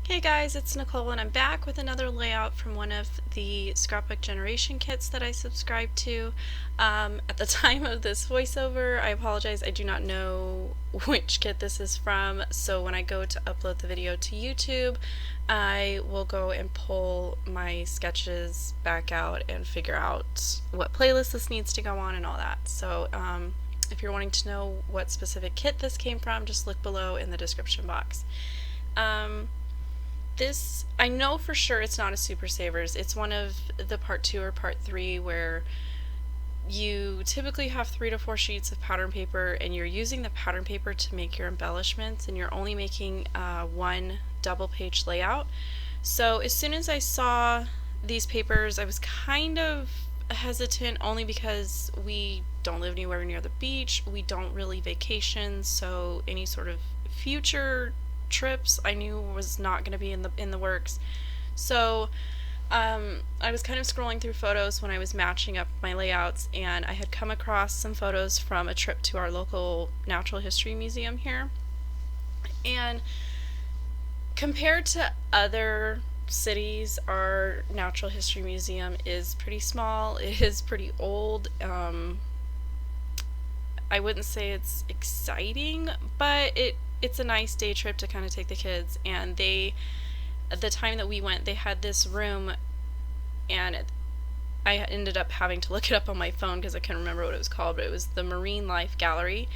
Hey guys, it's Nicole and I'm back with another layout from one of the Scrapbook generation kits that I subscribe to. At the time of this voiceover, I apologize, I do not know which kit this is from, so when I go to upload the video to YouTube, I will go and pull my sketches back out and figure out what playlist this needs to go on and all that. So if you're wanting to know what specific kit this came from, just look below in the description box. This, I know for sure it's not a Super Savers. It's one of the part 2 or part 3 where you typically have 3 to 4 sheets of pattern paper and you're using the pattern paper to make your embellishments, and you're only making one double page layout. So as soon as I saw these papers, I was kind of hesitant, only because we don't live anywhere near the beach, we don't really vacation, so any sort of future trips I knew was not going to be in the works. So I was kind of scrolling through photos when I was matching up my layouts, and I had come across some photos from a trip to our local natural history museum here. And compared to other cities, our natural history museum is pretty small. It is pretty old. I wouldn't say it's exciting, but it's a nice day trip to kind of take the kids. And they, at the time that we went, they had this room, and I ended up having to look it up on my phone because I couldn't remember what it was called, but it was the Marine Life Gallery.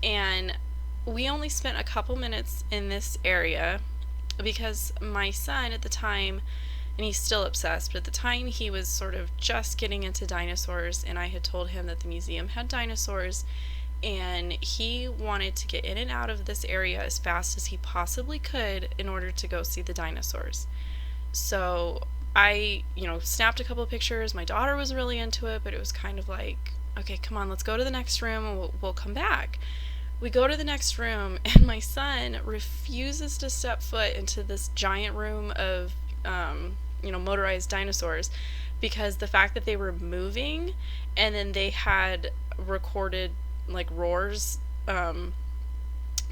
And we only spent a couple minutes in this area because my son at the time, and he's still obsessed, but at the time he was sort of just getting into dinosaurs, and I had told him that the museum had dinosaurs, and he wanted to get in and out of this area as fast as he possibly could in order to go see the dinosaurs. So I, snapped a couple of pictures. My daughter was really into it, but it was kind of like, okay, come on, let's go to the next room and we'll come back. We go to the next room, and my son refuses to step foot into this giant room of, motorized dinosaurs, because the fact that they were moving, and then they had recorded like roars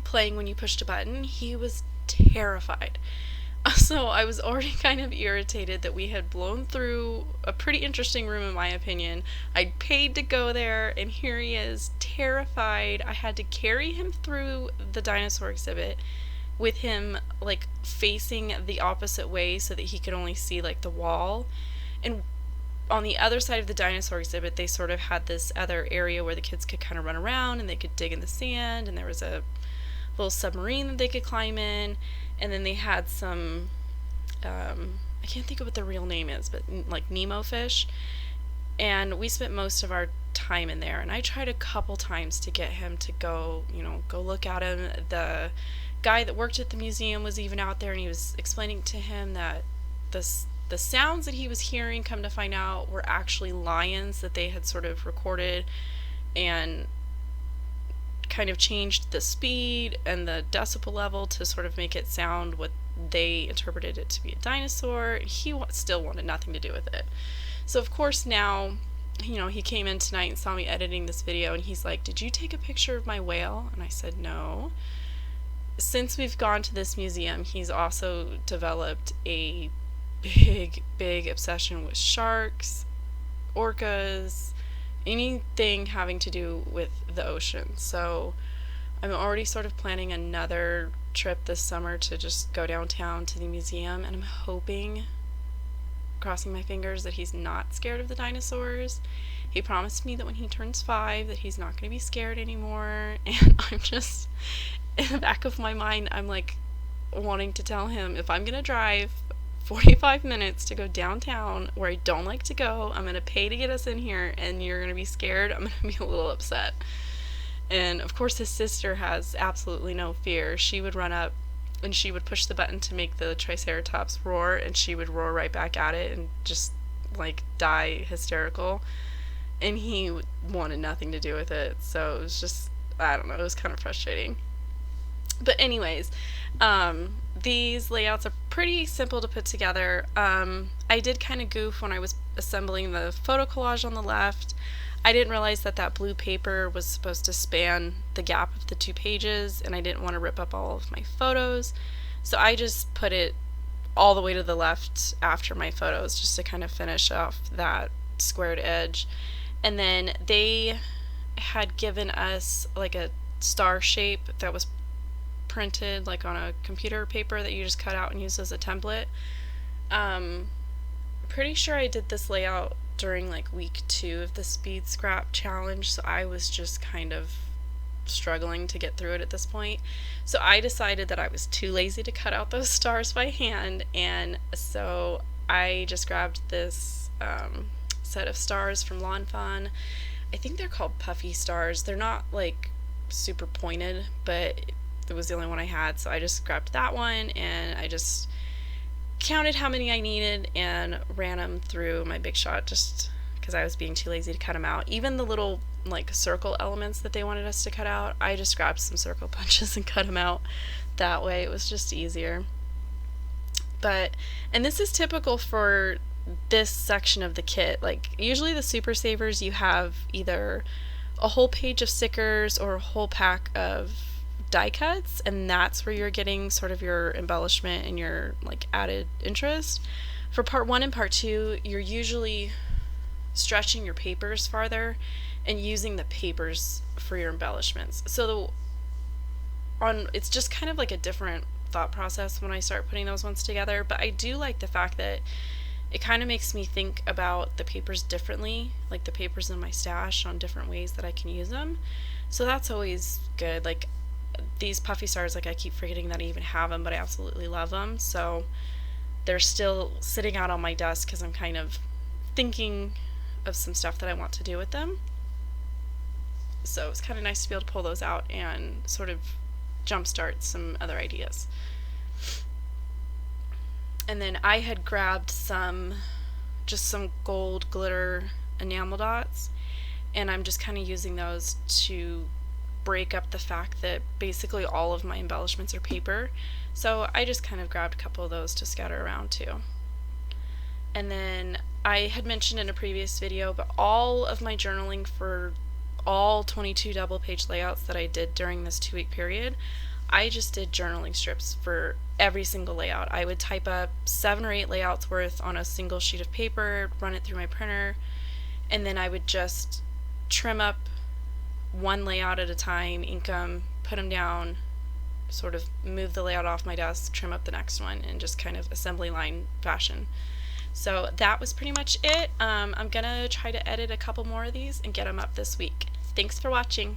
playing when you pushed a button, he was terrified. So I was already kind of irritated that we had blown through a pretty interesting room, in my opinion. I'd paid to go there, and here he is, terrified. I had to carry him through the dinosaur exhibit with him like facing the opposite way so that he could only see like the wall. And on the other side of the dinosaur exhibit, they sort of had this other area where the kids could kind of run around and they could dig in the sand, and there was a little submarine that they could climb in, and then they had some I can't think of what the real name is, but like Nemo fish. And we spent most of our time in there, and I tried a couple times to get him to go look at him. The guy that worked at the museum was even out there, and he was explaining to him that the sounds that he was hearing, come to find out, were actually lions that they had sort of recorded and kind of changed the speed and the decibel level to sort of make it sound what they interpreted it to be, a dinosaur. He still wanted nothing to do with it. So of course now, he came in tonight and saw me editing this video, and he's like, "Did you take a picture of my whale?" And I said, "No." Since we've gone to this museum, he's also developed a big obsession with sharks, orcas, anything having to do with the ocean. So I'm already sort of planning another trip this summer to just go downtown to the museum, and I'm hoping, crossing my fingers, that he's not scared of the dinosaurs. He promised me that when he turns 5 that he's not going to be scared anymore, and I'm just, in the back of my mind, I'm like wanting to tell him, if I'm going to drive 45 minutes to go downtown where I don't like to go, I'm going to pay to get us in here, and you're going to be scared, I'm going to be a little upset. And of course his sister has absolutely no fear. She would run up and she would push the button to make the Triceratops roar, and she would roar right back at it and just like die hysterical. And he wanted nothing to do with it. So it was just, I don't know, it was kind of frustrating. But anyways, these layouts are pretty simple to put together. I did kind of goof when I was assembling the photo collage on the left. I didn't realize that that blue paper was supposed to span the gap of the 2 pages, and I didn't want to rip up all of my photos. So I just put it all the way to the left after my photos, just to kind of finish off that squared edge. And then they had given us like a star shape that was printed like on a computer paper that you just cut out and use as a template. Pretty sure I did this layout during like week 2 of the speed scrap challenge, so I was just kind of struggling to get through it at this point. So I decided that I was too lazy to cut out those stars by hand, and so I just grabbed this set of stars from Lawn Fawn. I think they're called puffy stars. They're not like super pointed, but it was the only one I had, so I just grabbed that one and I just counted how many I needed and ran them through my Big Shot just because I was being too lazy to cut them out. Even the little like circle elements that they wanted us to cut out, I just grabbed some circle punches and cut them out that way. It was just easier. And this is typical for this section of the kit. Like usually the Super Savers, you have either a whole page of stickers or a whole pack of die cuts, and that's where you're getting sort of your embellishment and your like added interest. For part 1 and part 2, you're usually stretching your papers farther and using the papers for your embellishments. So it's just kind of like a different thought process when I start putting those ones together, but I do like the fact that it kind of makes me think about the papers differently, like the papers in my stash, on different ways that I can use them. So that's always good. Like these puffy stars, like I keep forgetting that I even have them, but I absolutely love them. So they're still sitting out on my desk because I'm kind of thinking of some stuff that I want to do with them. So it's kind of nice to be able to pull those out and sort of jumpstart some other ideas. And then I had grabbed some gold glitter enamel dots, and I'm just kind of using those to break up the fact that basically all of my embellishments are paper. So I just kind of grabbed a couple of those to scatter around too. And then I had mentioned in a previous video, but all of my journaling for all 22 double page layouts that I did during this 2-week period, I just did journaling strips for every single layout. I would type up 7 or 8 layouts worth on a single sheet of paper, run it through my printer, and then I would just trim up one layout at a time, ink them, put them down, sort of move the layout off my desk, trim up the next one, and just kind of assembly line fashion. So that was pretty much it. I'm gonna try to edit a couple more of these and get them up this week. Thanks for watching.